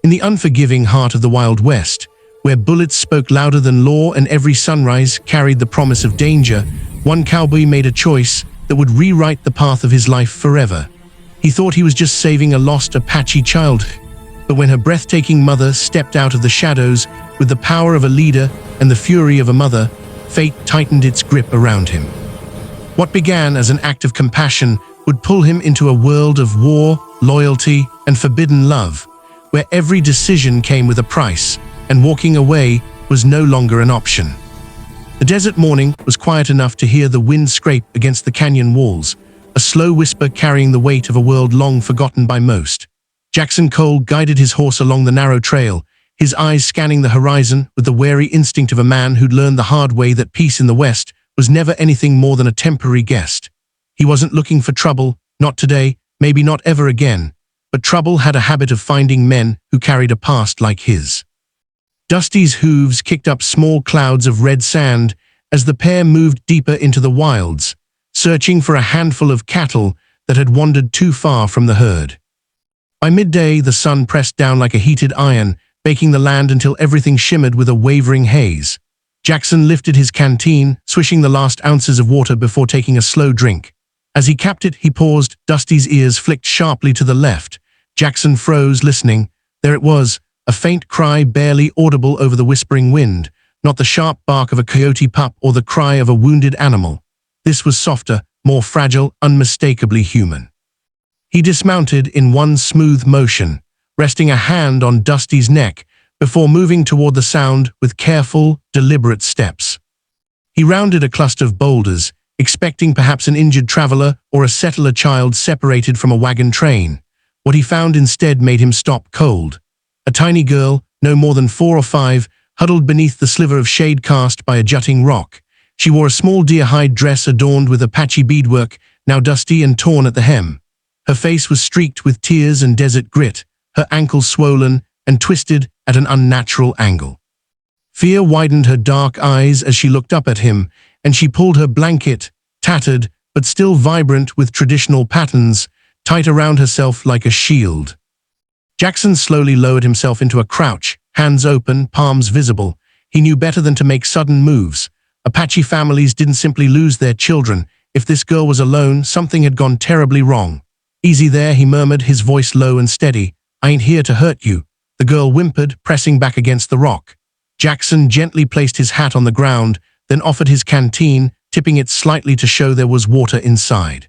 In the unforgiving heart of the Wild West, where bullets spoke louder than law and every sunrise carried the promise of danger, one cowboy made a choice that would rewrite the path of his life forever. He thought he was just saving a lost Apache child, but when her breathtaking mother stepped out of the shadows with the power of a leader and the fury of a mother, fate tightened its grip around him. What began as an act of compassion would pull him into a world of war, loyalty, and forbidden love, where every decision came with a price, and walking away was no longer an option. The desert morning was quiet enough to hear the wind scrape against the canyon walls, a slow whisper carrying the weight of a world long forgotten by most. Jackson Cole guided his horse along the narrow trail, his eyes scanning the horizon with the wary instinct of a man who'd learned the hard way that peace in the West was never anything more than a temporary guest. He wasn't looking for trouble, not today, maybe not ever again, but trouble had a habit of finding men who carried a past like his. Dusty's hooves kicked up small clouds of red sand as the pair moved deeper into the wilds, searching for a handful of cattle that had wandered too far from the herd. By midday, the sun pressed down like a heated iron, baking the land until everything shimmered with a wavering haze. Jackson lifted his canteen, swishing the last ounces of water before taking a slow drink. As he capped it, he paused. Dusty's ears flicked sharply to the left. Jackson froze, listening. There it was, a faint cry barely audible over the whispering wind, not the sharp bark of a coyote pup or the cry of a wounded animal. This was softer, more fragile, unmistakably human. He dismounted in one smooth motion, resting a hand on Dusty's neck before moving toward the sound with careful, deliberate steps. He rounded a cluster of boulders, expecting perhaps an injured traveler or a settler child separated from a wagon train. What he found instead made him stop cold. A tiny girl, no more than 4 or 5, huddled beneath the sliver of shade cast by a jutting rock. She wore a small deer-hide dress adorned with Apache beadwork, now dusty and torn at the hem. Her face was streaked with tears and desert grit, her ankles swollen and twisted at an unnatural angle. Fear widened her dark eyes as she looked up at him, and she pulled her blanket, tattered but still vibrant with traditional patterns, tight around herself like a shield. Jackson slowly lowered himself into a crouch, hands open, palms visible. He knew better than to make sudden moves. Apache families didn't simply lose their children. If this girl was alone, something had gone terribly wrong. "Easy there," he murmured, his voice low and steady. "I ain't here to hurt you." The girl whimpered, pressing back against the rock. Jackson gently placed his hat on the ground, then offered his canteen, tipping it slightly to show there was water inside.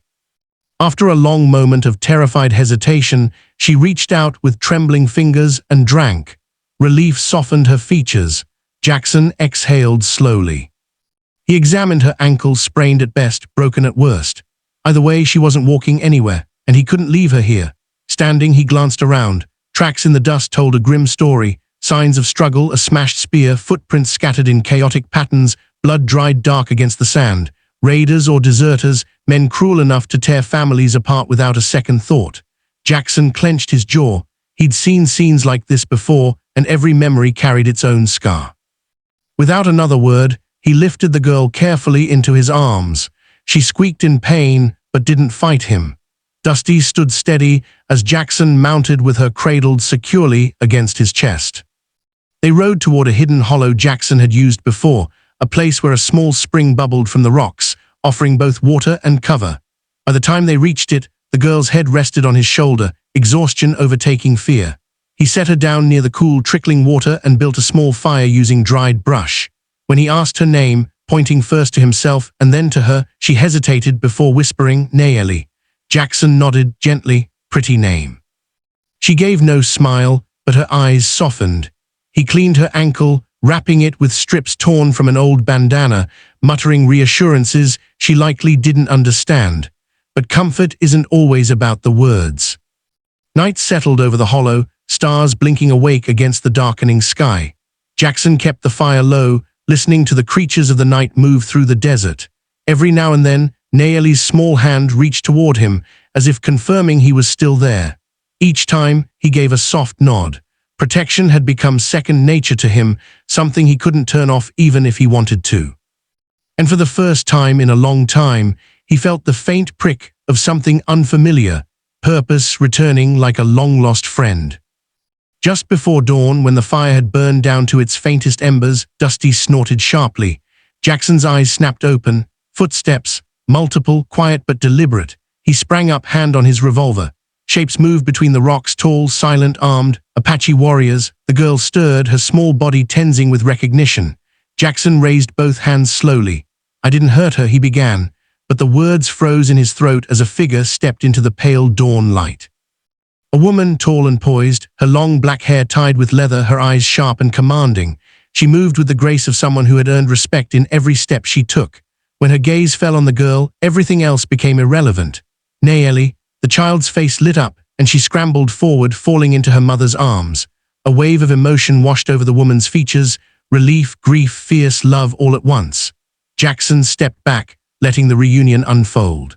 After a long moment of terrified hesitation, she reached out with trembling fingers and drank. Relief softened her features. Jackson exhaled slowly. He examined her ankles, sprained at best, broken at worst. Either way, she wasn't walking anywhere, and he couldn't leave her here. Standing, he glanced around. Tracks in the dust told a grim story. Signs of struggle, a smashed spear, footprints scattered in chaotic patterns, blood dried dark against the sand. Raiders or deserters, men cruel enough to tear families apart without a second thought. Jackson clenched his jaw. He'd seen scenes like this before, and every memory carried its own scar. Without another word, he lifted the girl carefully into his arms. She squeaked in pain, but didn't fight him. Dusty stood steady as Jackson mounted with her cradled securely against his chest. They rode toward a hidden hollow Jackson had used before, a place where a small spring bubbled from the rocks, offering both water and cover. By the time they reached it, the girl's head rested on his shoulder, exhaustion overtaking fear. He set her down near the cool, trickling water and built a small fire using dried brush. When he asked her name, pointing first to himself and then to her, she hesitated before whispering, "Nayeli." Jackson nodded gently, "Pretty name." She gave no smile, but her eyes softened. He cleaned her ankle, wrapping it with strips torn from an old bandana, muttering reassurances she likely didn't understand. But comfort isn't always about the words. Night settled over the hollow, stars blinking awake against the darkening sky. Jackson kept the fire low, listening to the creatures of the night move through the desert. Every now and then, Nayeli's small hand reached toward him, as if confirming he was still there. Each time, he gave a soft nod. Protection had become second nature to him, something he couldn't turn off even if he wanted to. And for the first time in a long time, he felt the faint prick of something unfamiliar, purpose returning like a long-lost friend. Just before dawn, when the fire had burned down to its faintest embers, Dusty snorted sharply. Jackson's eyes snapped open. Footsteps, multiple, quiet but deliberate. He sprang up, hand on his revolver. Shapes moved between the rocks, tall, silent, armed, Apache warriors. The girl stirred, her small body tensing with recognition. Jackson raised both hands slowly. "I didn't hurt her," he began, but the words froze in his throat as a figure stepped into the pale dawn light. A woman, tall and poised, her long black hair tied with leather, her eyes sharp and commanding. She moved with the grace of someone who had earned respect in every step she took. When her gaze fell on the girl, everything else became irrelevant. Nayeli, the child's face lit up, and she scrambled forward, falling into her mother's arms. A wave of emotion washed over the woman's features, relief, grief, fierce love all at once. Jackson stepped back, letting the reunion unfold.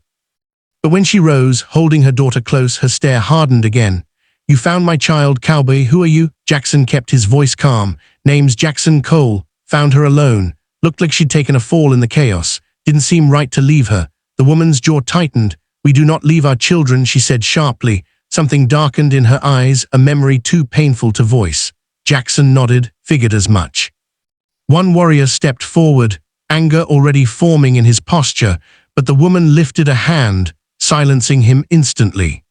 But when she rose, holding her daughter close, her stare hardened again. "You found my child, Cowboy. Who are you?" Jackson kept his voice calm. "Name's Jackson Cole. Found her alone. Looked like she'd taken a fall in the chaos. Didn't seem right to leave her." The woman's jaw tightened. "We do not leave our children," she said sharply. Something darkened in her eyes, a memory too painful to voice. Jackson nodded, figured as much. One warrior stepped forward, anger already forming in his posture, but the woman lifted a hand, silencing him instantly.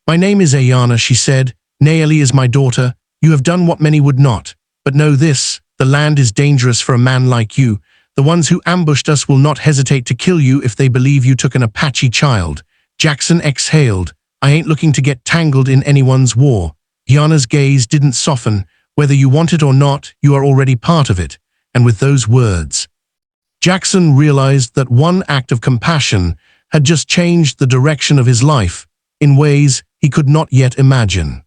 "My name is Ayana," she said. "Nayeli is my daughter. You have done what many would not. But know this, the land is dangerous for a man like you. The ones who ambushed us will not hesitate to kill you if they believe you took an Apache child." Jackson exhaled. "I ain't looking to get tangled in anyone's war." Ayana's gaze didn't soften. "Whether you want it or not, you are already part of it." And with those words, Jackson realized that one act of compassion had just changed the direction of his life in ways he could not yet imagine.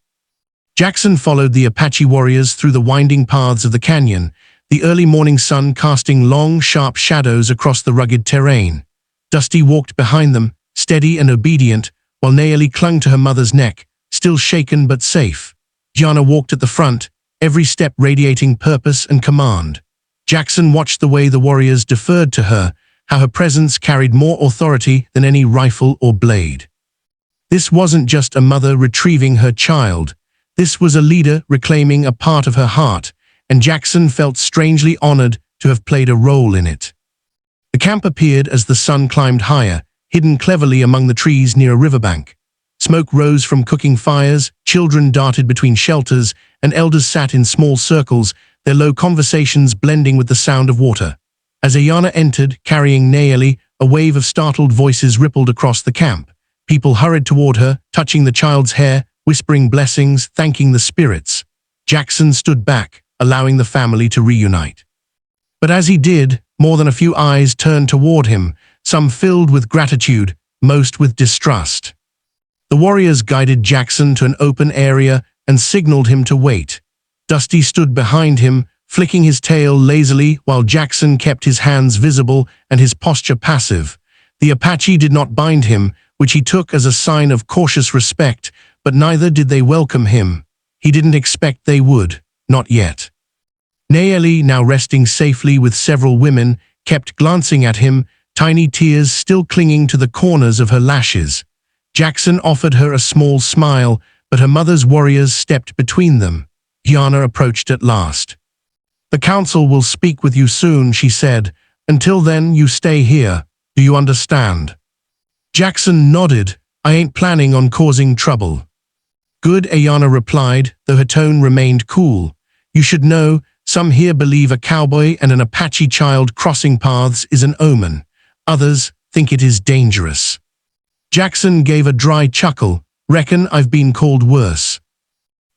Jackson followed the Apache warriors through the winding paths of the canyon, the early morning sun casting long, sharp shadows across the rugged terrain. Dusty walked behind them, steady and obedient, while Nayeli clung to her mother's neck, still shaken but safe. Ayana walked at the front, every step radiating purpose and command. Jackson watched the way the warriors deferred to her, how her presence carried more authority than any rifle or blade. This wasn't just a mother retrieving her child. This was a leader reclaiming a part of her heart, and Jackson felt strangely honored to have played a role in it. The camp appeared as the sun climbed higher, hidden cleverly among the trees near a riverbank. Smoke rose from cooking fires, children darted between shelters, and elders sat in small circles, their low conversations blending with the sound of water. As Ayana entered, carrying Nayeli, a wave of startled voices rippled across the camp. People hurried toward her, touching the child's hair, whispering blessings, thanking the spirits. Jackson stood back, allowing the family to reunite. But as he did, more than a few eyes turned toward him, some filled with gratitude, most with distrust. The warriors guided Jackson to an open area and signaled him to wait. Dusty stood behind him, flicking his tail lazily while Jackson kept his hands visible and his posture passive. The Apache did not bind him, which he took as a sign of cautious respect, but neither did they welcome him. He didn't expect they would, not yet. Nayeli, now resting safely with several women, kept glancing at him, tiny tears still clinging to the corners of her lashes. Jackson offered her a small smile, but her mother's warriors stepped between them. Ayana approached at last. "The council will speak with you soon," she said. "Until then, you stay here. Do you understand?" Jackson nodded. "I ain't planning on causing trouble." "Good," Ayana replied, though her tone remained cool. "You should know, some here believe a cowboy and an Apache child crossing paths is an omen. Others think it is dangerous." Jackson gave a dry chuckle. "Reckon I've been called worse."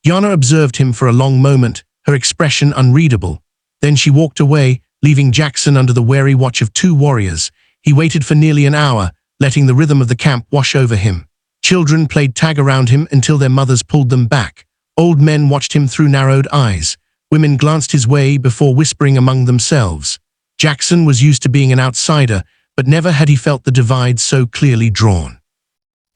Ayana observed him for a long moment, her expression unreadable. Then she walked away, leaving Jackson under the wary watch of two warriors. He waited for nearly an hour, letting the rhythm of the camp wash over him. Children played tag around him until their mothers pulled them back. Old men watched him through narrowed eyes. Women glanced his way before whispering among themselves. Jackson was used to being an outsider, but never had he felt the divide so clearly drawn.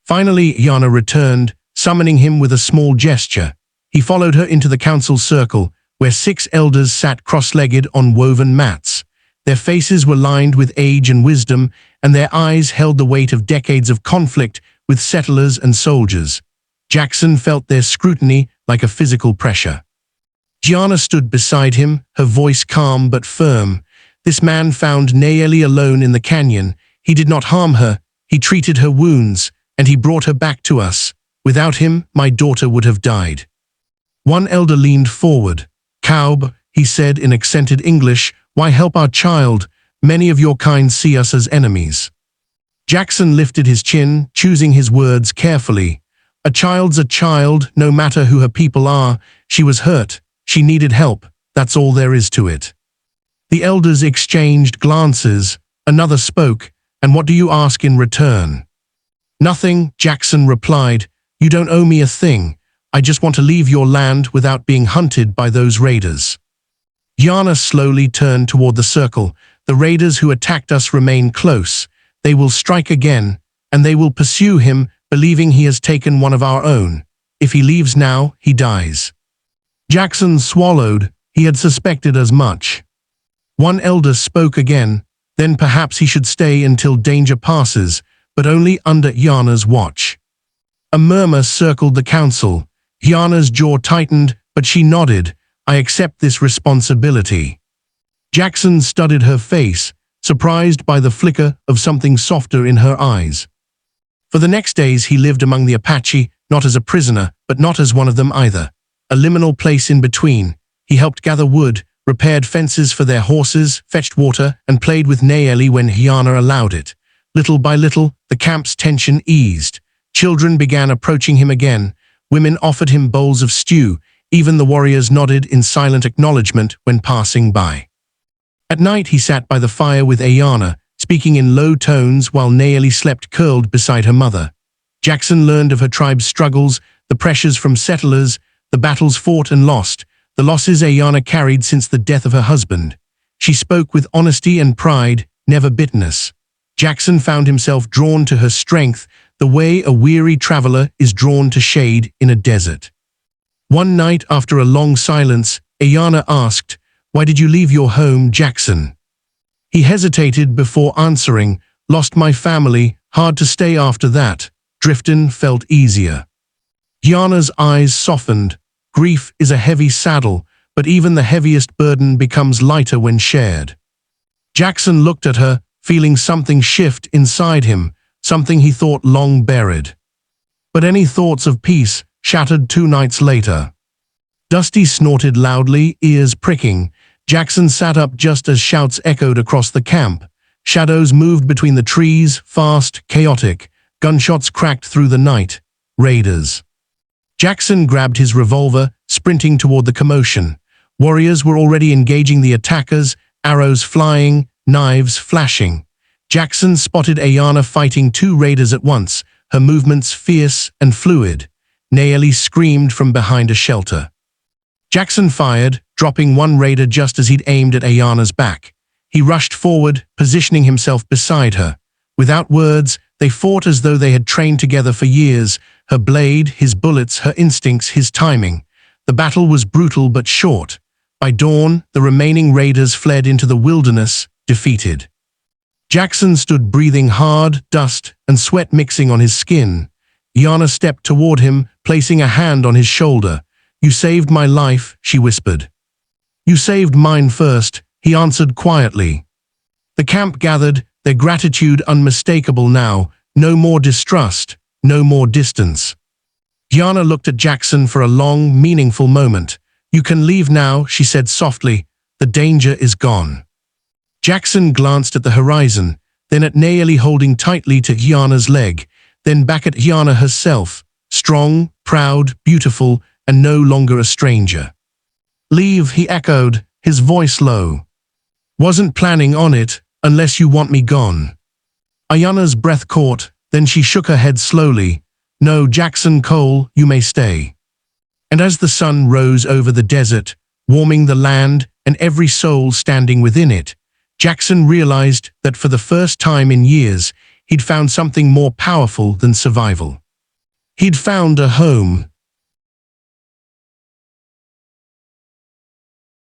Finally, Ayana returned, summoning him with a small gesture. He followed her into the council circle, where 6 elders sat cross-legged on woven mats. Their faces were lined with age and wisdom, and their eyes held the weight of decades of conflict with settlers and soldiers. Jackson felt their scrutiny, like a physical pressure. Gianna stood beside him, her voice calm but firm. This man found Nayeli alone in the canyon. He did not harm her, he treated her wounds, and he brought her back to us. Without him, my daughter would have died. One elder leaned forward. Cowboy, he said in accented English, why help our child? Many of your kind see us as enemies. Jackson lifted his chin, choosing his words carefully. A child's a child, no matter who her people are. She was hurt. She needed help. That's all there is to it. The elders exchanged glances. Another spoke, and what do you ask in return? Nothing, Jackson replied. You don't owe me a thing. I just want to leave your land without being hunted by those raiders. Gianna slowly turned toward the circle. The raiders who attacked us remain close. They will strike again, and they will pursue him, believing he has taken one of our own. If he leaves now, he dies. Jackson swallowed. He had suspected as much. One elder spoke again. Then perhaps he should stay until danger passes, but only under Gianna's watch. A murmur circled the council. Gianna's jaw tightened, but she nodded. I accept this responsibility. Jackson studied her face, surprised by the flicker of something softer in her eyes. For the next days he lived among the Apache, not as a prisoner, but not as one of them either. A liminal place in between. He helped gather wood, repaired fences for their horses, fetched water, and played with Nayeli when Gianna allowed it. Little by little, the camp's tension eased. Children began approaching him again. Women offered him bowls of stew. Even the warriors nodded in silent acknowledgement when passing by. At night he sat by the fire with Gianna, speaking in low tones while Nayeli slept curled beside her mother. Jackson learned of her tribe's struggles, the pressures from settlers, the battles fought and lost, the losses Gianna carried since the death of her husband. She spoke with honesty and pride, never bitterness. Jackson found himself drawn to her strength, the way a weary traveler is drawn to shade in a desert. One night after a long silence, Gianna asked, "Why did you leave your home, Jackson?" He hesitated before answering, "Lost my family, hard to stay after that." Driftin felt easier. Gianna's eyes softened. Grief is a heavy saddle, but even the heaviest burden becomes lighter when shared. Jackson looked at her, feeling something shift inside him, something he thought long buried. But any thoughts of peace shattered 2 nights later. Dusty snorted loudly, ears pricking. Jackson sat up just as shouts echoed across the camp. Shadows moved between the trees, fast, chaotic. Gunshots cracked through the night. Raiders. Jackson grabbed his revolver, sprinting toward the commotion. Warriors were already engaging the attackers, arrows flying, knives flashing. Jackson spotted Gianna fighting 2 raiders at once, her movements fierce and fluid. Nayeli screamed from behind a shelter. Jackson fired, dropping one raider just as he'd aimed at Gianna's back. He rushed forward, positioning himself beside her. Without words, they fought as though they had trained together for years, her blade, his bullets, her instincts, his timing. The battle was brutal but short. By dawn, the remaining raiders fled into the wilderness, defeated. Jackson stood breathing hard, dust and sweat mixing on his skin. Gianna stepped toward him, placing a hand on his shoulder. "You saved my life," she whispered. "You saved mine first," he answered quietly. The camp gathered, their gratitude unmistakable now. No more distrust, no more distance. Gianna looked at Jackson for a long, meaningful moment. "You can leave now," she said softly. "The danger is gone." Jackson glanced at the horizon, then at Nayeli holding tightly to Gianna's leg, then back at Gianna herself, strong, proud, beautiful, and no longer a stranger. "Leave," he echoed, his voice low. "Wasn't planning on it, unless you want me gone." Gianna's breath caught, then she shook her head slowly. "No, Jackson Cole, you may stay." And as the sun rose over the desert, warming the land and every soul standing within it, Jackson realized that for the first time in years, he'd found something more powerful than survival. He'd found a home.